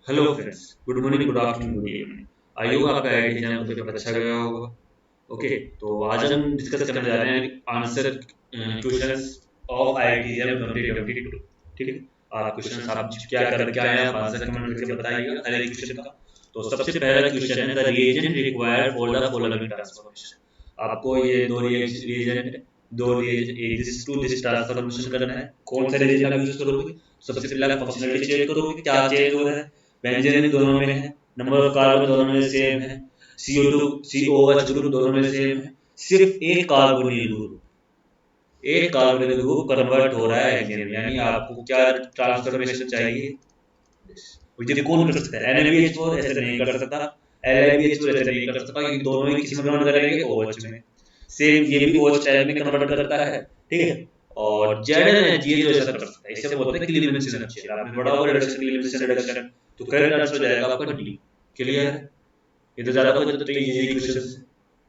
Hello friends, good morning, good afternoon, good evening. I hope आपका IIT exam का paper अच्छा गया होगा। ओके, तो आज हम डिस्कस करने जा रहे हैं answer questions of IIT exam 2022। ठीक है, आप क्वेश्चंस आप क्या करके आए हैं, आप आंसर कमेंट करके बताइएगा हर एक क्वेश्चन का। तो सबसे पहला क्वेश्चन है the reagent required for the following transformation. आपको ये दो रिएजेंट दो दिस टू दिस ट्रांसफॉर्मेशन करना है। कौन सा रिएजेंट आप यूज करोगे? सबसे पहले फंक्शनलिटी चेक करोगे क्या चेंज हो रहा है। बेंजीन दोनों में है, नंबर ऑफ कार्बन दोनों में सेम है, CO2 COH ग्रुप दोनों में सेम है। सिर्फ एक कार्बोनिल ग्रुप कन्वर्ट हो रहा है हेक्सेन, यानी आपको क्या ट्रांसफॉर्मेशन चाहिए। मुझे कौन कर सकता है? NaBH4 ऐसे नहीं कर सकता, LiBH4 ऐसे नहीं कर सकता, क्योंकि दोनों ही किसी में कन्वर्ट करेंगे OH में। सेम ये भी OH टाइप में कन्वर्ट करता है। ठीक है, और ZnH ये जो ऐसा कर सकता है, इसे बोलते हैं क्लीवेंस रिडक्शन। आपने बड़ा होगा रिडक्शन, क्लीवेंस रिडक्शन, तो करेक्ट आंसर हो जाएगा आपका डी। क्लियर है? ये तो ज्यादा कोई तो यही क्वेश्चन है।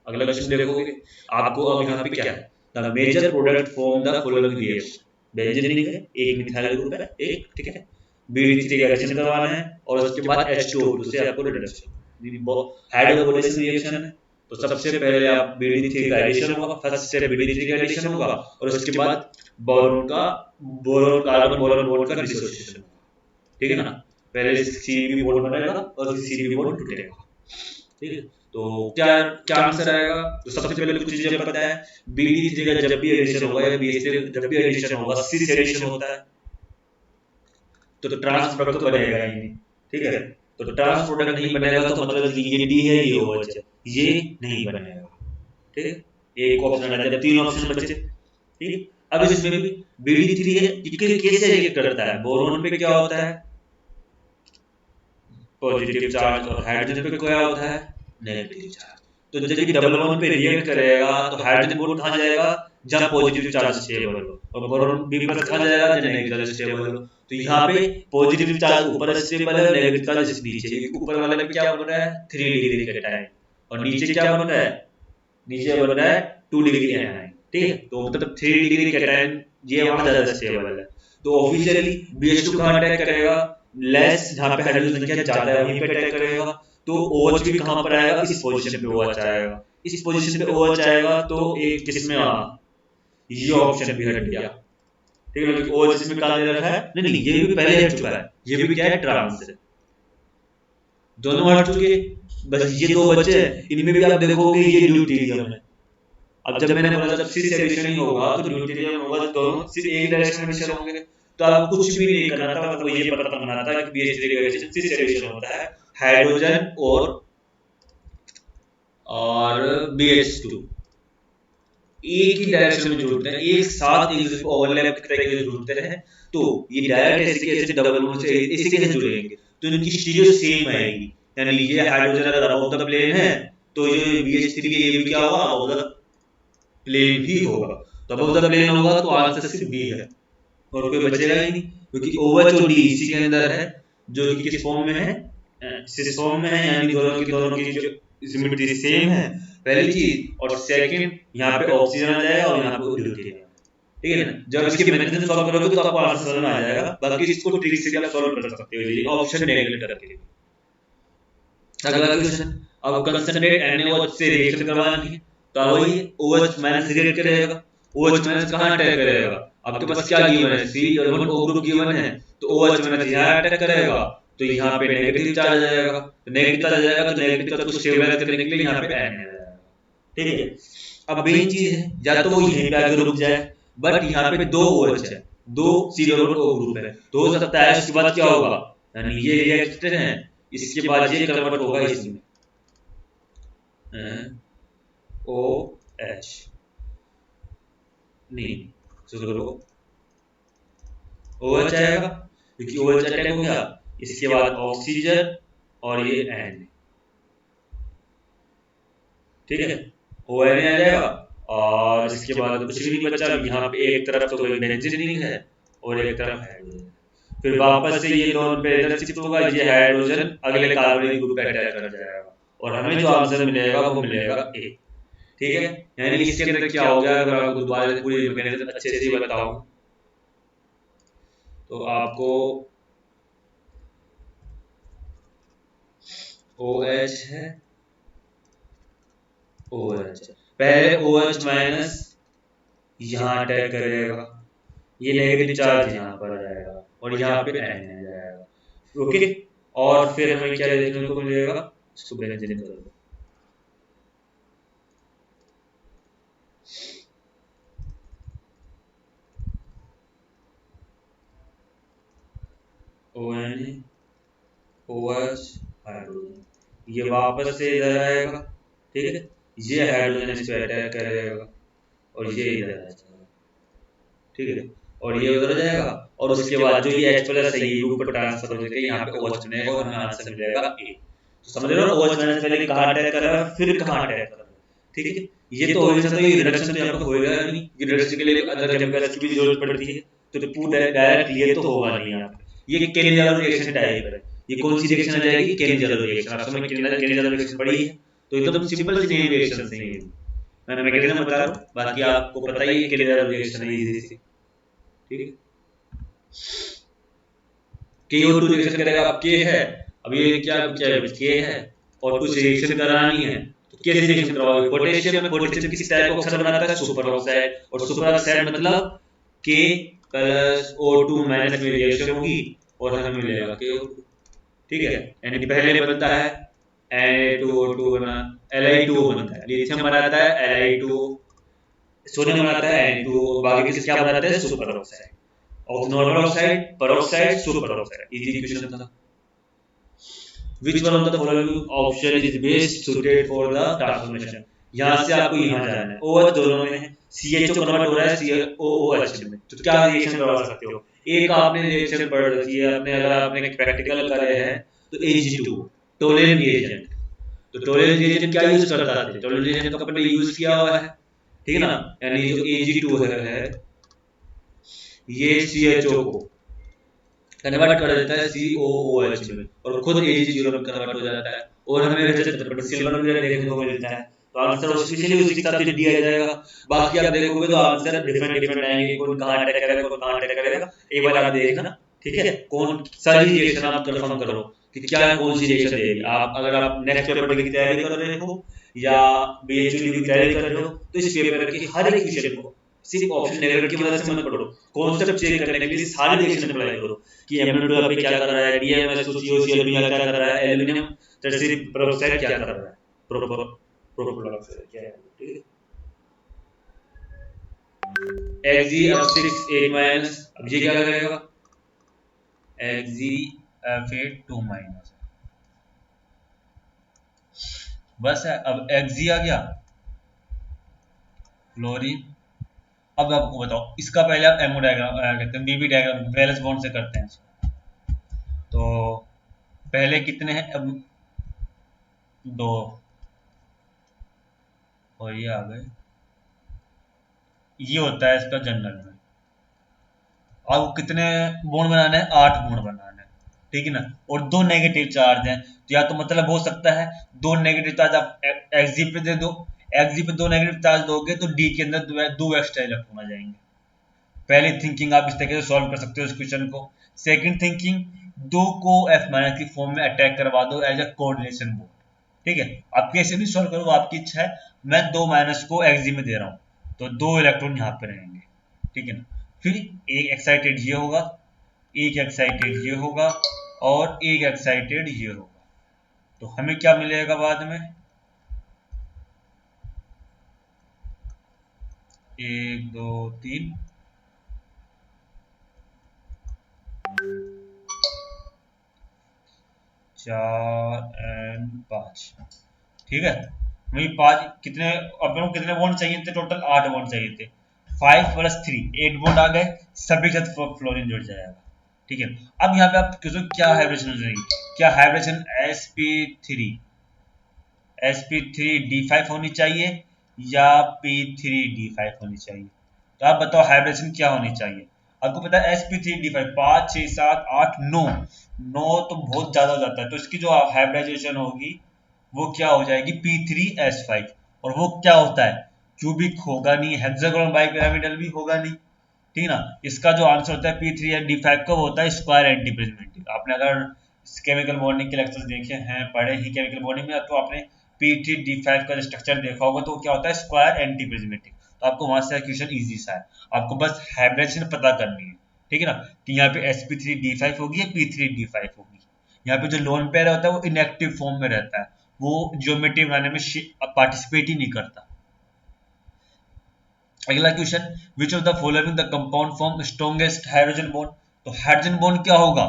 अगला क्वेश्चन देखोगे, आपको अब यहाँ पे क्या है, the major product from the following reaction. Benzene है, एक मिथाइल ग्रुप है, एक ठीक है, BD3 का रिएक्शन करवाना है, और उसके बाद H2O2 से आपको रिडक्शन हाइड्रोकोलेशन रिएक्शन है। तो सबसे पहले आप BD3 का एडिशन होगा, फर्स्ट स्टेप BD3 का एडिशन होगा, और उसके बाद बोरोन का बोरोन कार्बन बोरोन बॉन्ड का डिसोसिएशन होगा। ठीक है ना? पहले CB बॉन्ड बनेगा और फिर CB बॉन्ड टूटेगा। ठीक है, तो क्या क्या आंसर आएगा? तो सबसे पहले कुछ चीजें पता है। BD3 का जब भी एडिशन होगा या BH3 जब भी एडिशन होगा, सिस एडिशन होता है, तो ट्रांस प्रोडक्ट तो बनेगा ही नहीं। ठीक है, तो ट्रांस प्रोडक्ट नहीं बनेगा तो मतलब ये डी है, ये OH है, ये नहीं बनेगा। ठीक है, एक ऑप्शन आ जाए, तीन ऑप्शन बचे। ठीक है, अब इसमें भी BD3 है, ये कैसे रिएक्ट करता है? बोरोन पे क्या होता है? पॉजिटिव चार्ज, और हाइड्रोजन पे क्या होता है? Negative charge. तो जब ये डबल बॉन्ड पे रिएक्ट करेगा तो हाइड्रोजन बॉन्ड कहाँ जाएगा? जहाँ पॉजिटिव चार्ज स्टेबल हो, और बोरोन बी पर कहाँ जाएगा? जहाँ नेगेटिव चार्ज स्टेबल हो। तो यहाँ पे पॉजिटिव चार्ज ऊपर स्टेबल है, नेगेटिव चार्ज नीचे। ऊपर वाले में क्या बन रहा है? 3 डिग्री कैटायन, और नीचे क्या बन रहा है? नीचे बन रहा है 2 डिग्री एनायन। ठीक है, तो मतलब 3 डिग्री कैटायन ये वहां ज्यादा स्टेबल है। तो ऑफिशियली BH2 कहाँ अटैक करेगा? लेस, जहाँ पे हाइड्रोजन संख्या ज्यादा है वहीं पे अटैक करेगा। तो OH भी कहाँ पर आएगा? इस पोजीशन पे OH आएगा। इस पोजीशन पे OH आएगा तो एक किसमें आ, ये ऑप्शन भी हट गया। ठीक है, क्योंकि OH इसमें कहाँ दे रखा है? नहीं नहीं, ये भी पहले हट चुका है, ये भी क्या है? ट्रांस है। दोनों हट चुके, बस ये दो बचे हैं। इनमें भी आप देखोगे ये ड्यूटेरियम है। अब जब मैंने बोला जब सिस एडिशन ही होगा तो ड्यूटेरियम होगा, तो दोनों सिर्फ एक डायरेक्शन में मिशन होंगे। तो आपको कुछ भी नहीं करना था, मतलब ये पता करना था कि BH3 का एडिशन सिस एडिशन होता है, हाइड्रोजन और BH2 एक ही डायरेक्शन में जुड़ते हैं, एक साथ एक दूसरे को ओवरलैप करके जुड़ते हैं। तो ये डायरेक्ट ऐसे कैसे डबल बॉन्ड से ऐसे कैसे जुड़ेंगे? तो इनकी स्टीरियो सेम आएगी, यानी ये हाइड्रोजन अगर अबव द प्लेन है तो ये BH3 ये भी क्या होगा? अबव द प्लेन ही होगा। तो अबव द प्लेन होगा तो आंसर सिर्फ बी है, और कोई बचेगा ही नहीं, क्योंकि OH और D इसी के अंदर है, जो कि किस फॉर्म में है? सिस फॉर्म में है, यानी दोनों की जो सिमेट्री सेम है, पहली चीज। और सेकंड, यहाँ पे ऑक्सीजन आ जाएगा और यहाँ पे ड्यूटेरियम। ठीक है ना? जब इसके मैकेनिज्म सॉल्व करोगे तो आपको आंसर समझ में आ जाएगा। बाकी इसको ट्रिक से भी आप सॉल्व कर सकते हो, ये ऑप्शन नेगलेक्ट करके। अगला क्वेश्चन, अब कंसंट्रेट NaOH से रिएक्शन करवानी है, तो अब वही OH माइनस रिएक्ट करेगा। OH माइनस कहाँ अटैक करेगा? आपके पास क्या गिवन है? C1O ग्रुप गिवन है, तो OH माइनस यहाँ अटैक करेगा, तो यहाँ पे नेगेटिव चार्ज आ जाएगा। तो नेगेटिव चार्ज आ जाएगा तो नेगेटिव चार्ज को स्टेबलाइज करने के लिए यहाँ पे Na आ जाएगा। ठीक है, अब मेन चीज है, या तो वो यहीं पे आके रुक जाए, बट यहाँ पे दो OH है, दो C1O ग्रुप है, तो हो सकता है उसके बाद क्या होगा, यानी ये रिएक्शन है, इसके बाद ये कन्वर्ट होगा इसमें OH, नहीं सुनो, OH आएगा, क्योंकि OH अटैक हो गया, इसके बाद ऑक्सीजन और ये N। ठीक है, ONA आ जाएगा, और इसके बाद कुछ भी नहीं बचा। यहाँ पे एक तरफ तो कोई बेंजीन नहीं है और एक तरफ हाइड्रोजन। फिर वापस से ये दोनों पे इधर शिफ्ट होगा, ये हाइड्रोजन अगले कार्बनिक ग्रुप पे अटैच कर जाएगा, और हमें जो आंसर मिलेगा वो मिलेगा ए। ठीक है, यानी इसके अंदर क्या हो गया, अगर आपको दोबारा पूरी मैकेनिज्म अच्छे से बताऊं तो आपको OH है, OH पहले OH माइनस यहाँ अटैक करेगा, ये नेगेटिव चार्ज यहाँ पर आ जाएगा और यहाँ पे N आ जाएगा। ओके, और फिर हमें क्या देखने को मिलेगा, इसको बेंजीन कर दो। ON OH हाइड्रोजन, ये वापस से इधर आएगा, ठीक है, ये हाइड्रोजन इस पे अटैक करेगा और ये इधर आ जाएगा, ठीक है, और ये उधर जाएगा और उसके बाद जो ये H प्लस है ये ऊपर ट्रांसफर हो जाएगा, यहाँ पे OH बनेगा और हमें आंसर मिलेगा A। तो समझ रहे हो OH माइनस पहले कहाँ अटैक कर रहा है फिर कहाँ अटैक कर रहा है, ठीक है। ये तो हो नहीं सकता, ये रिडक्शन तो यहाँ पे होएगा नहीं, ये रिडक्शन के लिए अदर केमिकल्स की भी जरूरत पड़ती है, तो पूरा डायरेक्ट ये तो होगा नहीं यहाँ पे। ये केनिज़ेरो रिएक्शन टाइप है, ये कौन सी रिएक्शन आ जाएगी, केनिज़ेरो रिएक्शन। आप समझ केनिज़ेरो रिएक्शन पढ़ी है, तो एकदम सिंपल सी नई रिएक्शन है ये, मैं मैकेनिज्म बता रहा हूँ, बाकी आपको पता ही है केनिज़ेरो रिएक्शन है इजी सी, ठीक है। KO2 रिएक्शन करेगा, अब K है, अब ये क्या क्या K है और कुछ रिएक्शन करानी है तो कैसे रिएक्शन करवाओगे, पोटेशियम में, पोटेशियम किस टाइप का ऑक्साइड बनाता है, सुपर ऑक्साइड, और सुपर ऑक्साइड मतलब K प्लस O2 माइनस में रिएक्शन होगी और हमें मिलेगा KO2, ठीक है। यानी पहले बनता है Na2O2 बना, Li2O बनता है, लिथियम बनाता है Li2, सोडियम बनाता है Na2O, बाकी किस क्या बनाते हैं, super oxide, of normal oxide, peroxide, superoxide. Easy question था। Which one of the following option is best suited for the transformation? यहाँ से आपको यहाँ जाना है, OH दोनों में है, CHO कन्वर्ट हो रहा है COOH में, तो क्या रिएक्शन करवा सकते हो, एक आपने रिएक्शन पढ़ रखी है आपने, अगर आपने प्रैक्टिकल करे हैं तो Ag2 टोलेन रिएजेंट, तो टोलेन रिएजेंट क्या यूज करता है, टोलेन रिएजेंट तो अपने यूज किया हुआ है, ठीक है ना, यानी जो Ag2 है ये CHO को कन्वर्ट कर देता है COOH में और खुद Ag0 में कन्वर्ट हो जाता है और हमें सिल्वर में देखने को मिलता है, तो आंसर ऑफिशियली उसी हिसाब से दिया जाएगा। बाकी आप देखोगे तो आंसर डिफरेंट डिफरेंट आएंगे, कौन कहाँ अटैक करेगा कौन कहाँ अटैक करेगा, एक बार आप देखना, ठीक है। कौन सारी रिएक्शन आप कंफर्म करो कि क्या कौन सी रिएक्शन देगी, आप अगर आप नेक्स्ट पेपर की तैयारी कर रहे हो या BHU की तैयारी कर रहे हो तो इस पेपर की हर एक क्वेश्चन को सिर्फ ऑप्शन नेगेटिव की वजह से मत पढ़ो, कॉन्सेप्ट चेक करने के लिए सारी रिएक्शन अप्लाई करो कि Mn2 पे क्या कर रहा है, DMSO क्या कर रहा है, एल्युमिनियम टर्शियरी पेरोक्साइड क्या कर रहा है, प्रोपेरोक्साइड क्या है, ठीक है। Xg(F6) 8-, अब ये क्या करेगा, Xg(F8) 2-, बस है। अब Xg आ गया, फ्लोरीन। अब आपको बताओ इसका पहले आप एमओ डायग्राम कहते हैं, बीबी डायग्राम वैलेंस बॉन्ड से करते हैं इसको। तो पहले कितने हैं, अब 2 और ये आ गए, ये होता है इसका जनरल में। अब कितने बॉन्ड बनाना है, 8 बॉन्ड बनाना है, ठीक है ना, और 2 नेगेटिव चार्ज हैं, तो या तो मतलब हो सकता है 2 नेगेटिव चार्ज आप Xg पे दे दो, Xg पे 2 नेगेटिव चार्ज दोगे तो D के अंदर 2 एक्स्ट्रा इलेक्ट्रॉन आ जाएंगे। पहली थिंकिंग आप इस तरीके से सॉल्व कर सकते हो इस क्वेश्चन को। सेकंड थिंकिंग, 2 को F- की फॉर्म में अटैक करवा दो एज अ कोऑर्डिनेशन बॉन्ड, ठीक है। आप कैसे भी सॉल्व करो वो आपकी इच्छा है, मैं 2 माइनस को Xg में दे रहा हूँ तो 2 इलेक्ट्रॉन यहाँ पे रहेंगे, ठीक है ना। फिर एक एक्साइटेड ये होगा, एक एक्साइटेड ये होगा और एक एक्साइटेड ये होगा, तो हमें क्या मिलेगा बाद में, 1 2 3 4 एंड 5, ठीक है। वही 5 कितने, अब लोग कितने बॉन्ड चाहिए थे, टोटल 8 बॉन्ड चाहिए थे, 5 + 3 8 बॉन्ड आ गए, सभी के साथ फ्लोरीन जुड़ जाएगा, ठीक है। अब यहाँ पे आप क्यों क्या हाइब्रिडेशन हो जाएगी, क्या हाइब्रिडेशन sp3d5 होनी चाहिए या p3d5 होनी चाहिए, तो आप बताओ हाइब्रिडेशन क्या होनी चाहिए। आपको पता है sp3d5 5 6 7 8 9 9 तो बहुत ज्यादा हो जाता है, तो इसकी जो हाइब्रिडाइजेशन होगी वो क्या हो जाएगी p3s5, और वो क्या होता है, क्यूबिक होगा नहीं, हेक्सागोनल बाइपिरामिडल भी होगा नहीं, ठीक है ना। इसका जो आंसर होता है p3 या d5 कब होता है, स्क्वायर एंटीप्रिज्मेटिक। आपने अगर केमिकल बॉन्डिंग के लेक्चर्स देखे हैं, पढ़े ही केमिकल बॉन्डिंग में, तो आपने P3D5 का जो स्ट्रक्चर देखा होगा, तो क्या होता है स्क्वायर एंटी प्रिज्मेटिक, तो आपको वहां से क्वेश्चन इजी सा है, आपको बस हाइब्रिडेशन पता करनी है, ठीक है ना, कि यहाँ पे sp3d5 होगी या p3d5 होगी। यहाँ पे जो लोन पेयर होता है वो इनएक्टिव फॉर्म में रहता है, वो ज्योमेट्री बनाने में पार्टिसिपेट ही नहीं करता। अगला question, which of the following the compound form strongest hydrogen bond, तो हाइड्रोजन बॉन्ड क्या होगा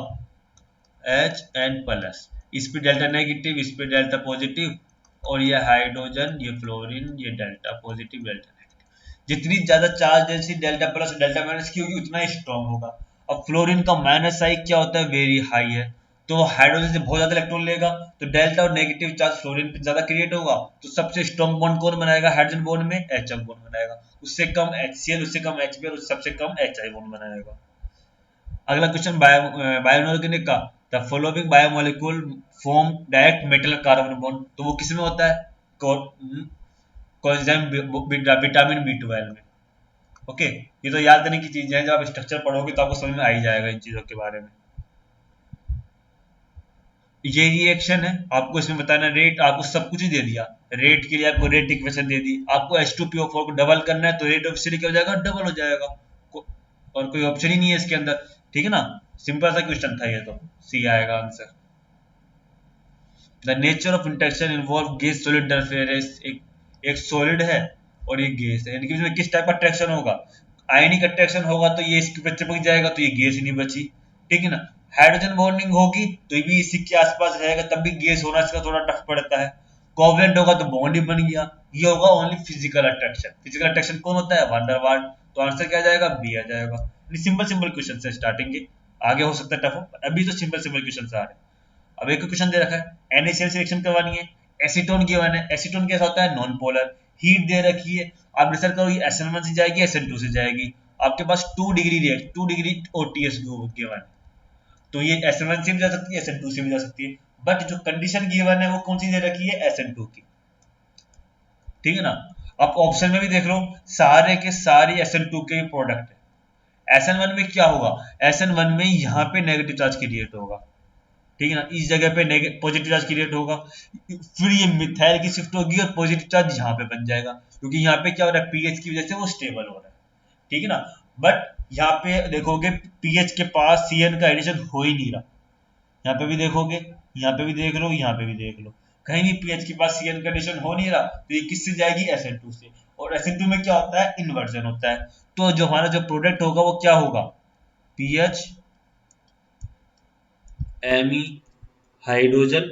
Hn+, इस पे डेल्टा नेगेटिव, इस पे डेल्टा पॉजिटिव, और ये हाइड्रोजन, ये फ्लोरीन, ये डेल्टा पॉजिटिव डेल्टा नेगेटिव। जितनी ज्यादा charge density delta plus delta minus की होगी उतना ही स्ट्रॉन्ग होगा। अब फ्लोरीन का माइनस साइड क्या होता है, वेरी हाई है, तो हाइड्रोजन से बहुत ज्यादा इलेक्ट्रॉन लेगा, तो डेल्टा और नेगेटिव चार्ज फ्लोरीन पे ज्यादा क्रिएट होगा, तो सबसे स्ट्रॉन्ग बॉन्ड कौन बनाएगा हाइड्रोजन बॉन्ड में, HF बॉन्ड बनाएगा, उससे कम HCl, उससे कम HBr, उससे सबसे कम HI बॉन्ड बनाएगा। अगला क्वेश्चन बायोइनऑर्गेनिक का, the following biomolecule form direct metal carbon bond, तो वो किसमें होता है, कोएंजाइम विटामिन B12 में। ओके, ये तो याद करने की चीजें हैं, जब आप स्ट्रक्चर पढ़ोगे तो आपको समझ में आ ही जाएगा इन चीजों के बारे में। ये रिएक्शन है, आपको इसमें बताना रेट, आपको सब कुछ ही दे दिया, रेट के लिए आपको रेट इक्वेशन दे दी, आपको H2PO4 को डबल करना है तो रेट ऑब्वियसली क्या हो जाएगा, डबल हो जाएगा, और कोई ऑप्शन ही नहीं है इसके अंदर, ठीक है ना, सिंपल सा क्वेश्चन था ये, तो सी आएगा answer. The nature of interaction involve gas solid interference, एक सॉलिड है और एक गैस है, यानी कि इसमें किस टाइप का अट्रैक्शन होगा, आयनिक अट्रैक्शन होगा, तो ये इसके ऊपर चिपक जाएगा, तो ये गैस ही नहीं बची, ठीक है ना। हाइड्रोजन बॉन्डिंग होगी तो ये भी इसी के आसपास रहेगा, तब भी गैस होना इसका थोड़ा टफ पड़ता है, कोवलेंट होगा तो बॉन्ड ही बन गया, ये होगा only physical attraction. Physical attraction कौन होता है, वान डेर वाल्स, तो आंसर क्या आ जाएगा, बी आ जाएगा। सिंपल सिंपल क्वेश्चन से स्टार्टिंग के, आगे हो सकता है टफ हो, अभी तो सिंपल सिंपल क्वेश्चन आ रहे हैं। अब एक क्वेश्चन दे रखा है, NaCl सिलेक्शन करवानी है, एसीटोन गिवन है, एसीटोन कैसा होता है, नॉन पोलर, हीट दे रखी है, आप डिसाइड करो ये SN1 से जाएगी SN2 से जाएगी, आपके पास 2 degree react 2 degree OTS given है, तो ये SN1 से भी जा सकती है SN2 से भी जा सकती है, बट जो कंडीशन गिवन है वो कौन सी दे रखी है, SN2 की, ठीक है ना। आप ऑप्शन में भी देख लो, सारे के सारे SN2 के प्रोडक्ट है। SN1 में क्या होगा, SN1 में यहाँ पे नेगेटिव चार्ज क्रिएट होगा, ठीक है ना, इस जगह पे पॉजिटिव चार्ज क्रिएट होगा, फिर ये मिथाइल की शिफ्ट होगी और पॉजिटिव चार्ज यहाँ पे बन जाएगा, क्योंकि यहाँ पे क्या हो रहा है, पीएच की वजह से वो स्टेबल हो रहा है, ठीक है ना। बट यहाँ पे देखोगे पीएच के पास CN का एडिशन हो ही नहीं रहा, यहाँ पे भी देखोगे, यहाँ पे भी देख लो, यहाँ पे भी देख लो, कहीं भी पीएच के पास CN का एडिशन हो नहीं रहा, तो ये किससे जाएगी, SN2 से, और SN2 में क्या होता है, इन्वर्जन होता है, तो जो हमारा जो प्रोडक्ट होगा वो क्या होगा, pH Me hydrogen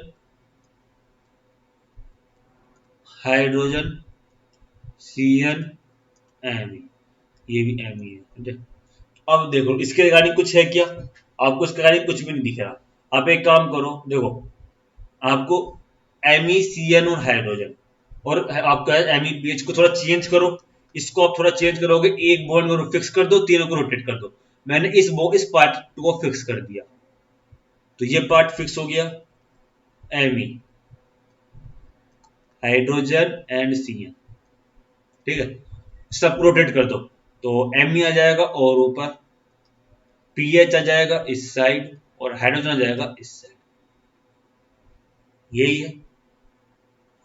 hydrogen CN Me, ये भी Me है। अब देखो इसके रिगार्डिंग कुछ है क्या, आपको इसके रिगार्डिंग कुछ भी नहीं दिख रहा। आप एक काम करो, देखो आपको MECN और हाइड्रोजन, और आपका MEPH को थोड़ा चेंज करो, इसको आप थोड़ा चेंज करोगे, एक बॉन्ड को फिक्स कर दो, तीनों को रोटेट कर दो। मैंने इस पार्ट को फिक्स कर दिया, तो ये पार्ट फिक्स हो गया, Me हाइड्रोजन एंड CN, ठीक है, सब रोटेट कर दो, तो Me आ जाएगा और ऊपर PH आ जाएगा इस साइड, और हाइड्रोजन आ जाएगा इस साइड, यही है।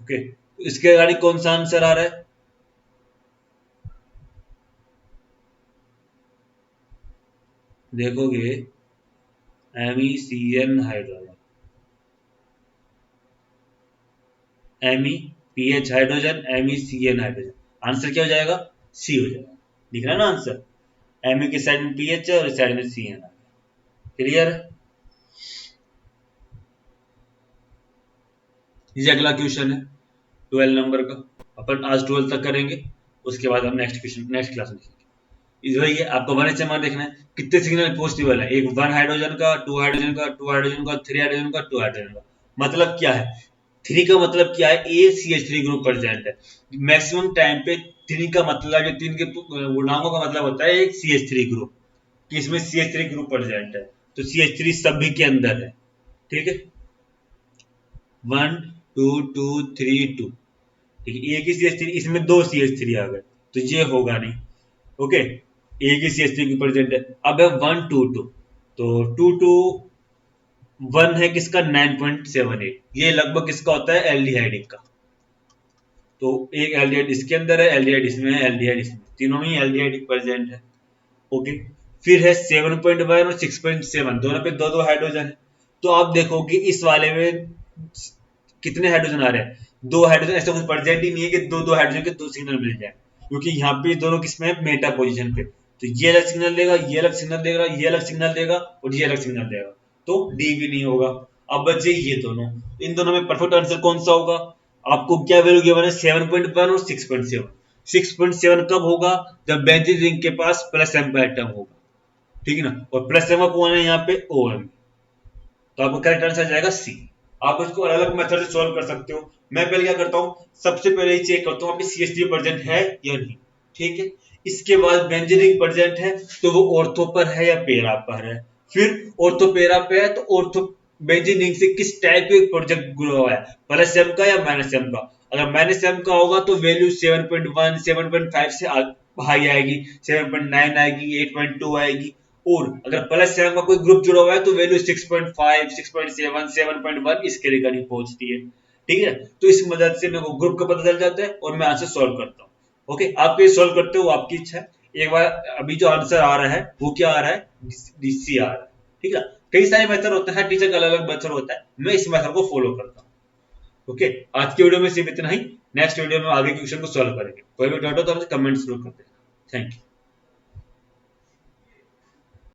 ओके, तो इसके रिगार्डिंग कौन सा आंसर आ रहा है, देखोगे MECN hydrogen, MEPH hydrogen, MECN hydrogen, answer क्या हो जाएगा, सी हो जाएगा, दिख रहा है ना आंसर, Me की साइड में PH है और इस साइड में CN है, क्लियर है। ये अगला क्वेश्चन है 12 नंबर का, अपन आज 12 तक करेंगे, उसके बाद हम नेक्स्ट क्वेश्चन नेक्स्ट क्लास में देखेंगे। वही है, आपको 1 HMR देखना है, कितने सिग्नल पॉजिटिव है, एक 1 हाइड्रोजन का, 2 हाइड्रोजन का, 2 हाइड्रोजन का, 3 हाइड्रोजन का, 2 हाइड्रोजन का, मतलब क्या है, 3 का मतलब क्या है, ए CH3 ग्रुप प्रेजेंट है, मैक्सिमम टाइम पे 3 का मतलब, जो 3 के गुणांकों का मतलब होता है एक CH3 ग्रुप, कि इसमें CH3 ग्रुप प्रेजेंट है, तो CH3 सभी के अंदर है, ठीक है, 1 2 2 3 2, ठीक है, एक ही CH3, इसमें 2 CH3 आ गए, तो ये होगा नहीं, ओके, एक ही CH3 की प्रेजेंट है। अब है 1 2 2, तो 2 2 1 है किसका 9.78, ये लगभग किसका होता है एल्डिहाइड का। तो एक एल्डिहाइड इसके अंदर है, एल्डिहाइड इसमें है, एल्डिहाइड इसमें, तीनों में एल्डिहाइड प्रेजेंट है। ओके, फिर है 7.1 और 6.7, दोनों पे दो दो हाइड्रोजन है। तो आप देखोगे इस वाले में कितने हाइड्रोजन आ रहे हैं, दो हाइड्रोजन। ऐसा कुछ प्रेजेंट ही नहीं है कि दो दो हाइड्रोजन के दो सिग्नल मिल जाए, क्योंकि यहाँ पे दोनों किसमें है मेटा पोजीशन पे। तो ये अलग सिग्नल देगा, ये अलग सिग्नल देगा, ये अलग सिग्नल देगा और ये अलग सिग्नल देगा, तो डी भी नहीं होगा। अब बचे ये दोनों, इन दोनों में परफेक्ट आंसर कौन सा होगा। आपको क्या वैल्यू गिवन है 7.1 और 6.7। 6.7 कब होगा, जब बेंजीन रिंग के पास प्लस एम का एटम होगा, ठीक है ना, और प्लस एम का कौन है यहाँ पे OM। तो आपको करेक्ट आंसर आ जाएगा सी। आप इसको अलग अलग मेथड से सॉल्व कर सकते हो। मैं पहले क्या करता हूँ, सबसे पहले ही चेक करता हूँ अभी CH3 प्रेजेंट है या नहीं, ठीक है। इसके बाद बेंजीन रिंग प्रेजेंट है तो वो ऑर्थो पर है या पेरा पर है। फिर ऑर्थो पेरा पे है तो ऑर्थो बेंजीन रिंग से किस टाइप के प्रोजेक्ट ग्रो हुआ है, प्लस एम का या माइनस एम का। अगर माइनस एम का होगा तो वैल्यू 7.1 7.5 से हाई आएगी, 7.9 आएगी, 8.2 आएगी। और अगर प्लस सेवन का कोई ग्रुप जुड़ा हुआ है तो वैल्यू 6.5 6.7 7.1 इसके रिगार्डिंग पहुंचती है, ठीक है। तो इस मदद से मेरे को ग्रुप का पता चल जाता है और मैं आंसर सॉल्व करता हूँ। ओके, आप ये सॉल्व करते हो, आपकी इच्छा है। एक बार अभी जो आंसर आ रहा है वो क्या आ रहा है, DC आ रहा है, ठीक है। कई सारे मेथड होते हैं, हर टीचर का अलग अलग मेथड होता है, मैं इस मेथड को फॉलो करता हूँ। ओके, आज की वीडियो में सिर्फ इतना ही। नेक्स्ट वीडियो में आगे के क्वेश्चन को सॉल्व करेंगे। कोई भी डाउट हो तो हमसे कमेंट जरूर करते हैं। Thank you.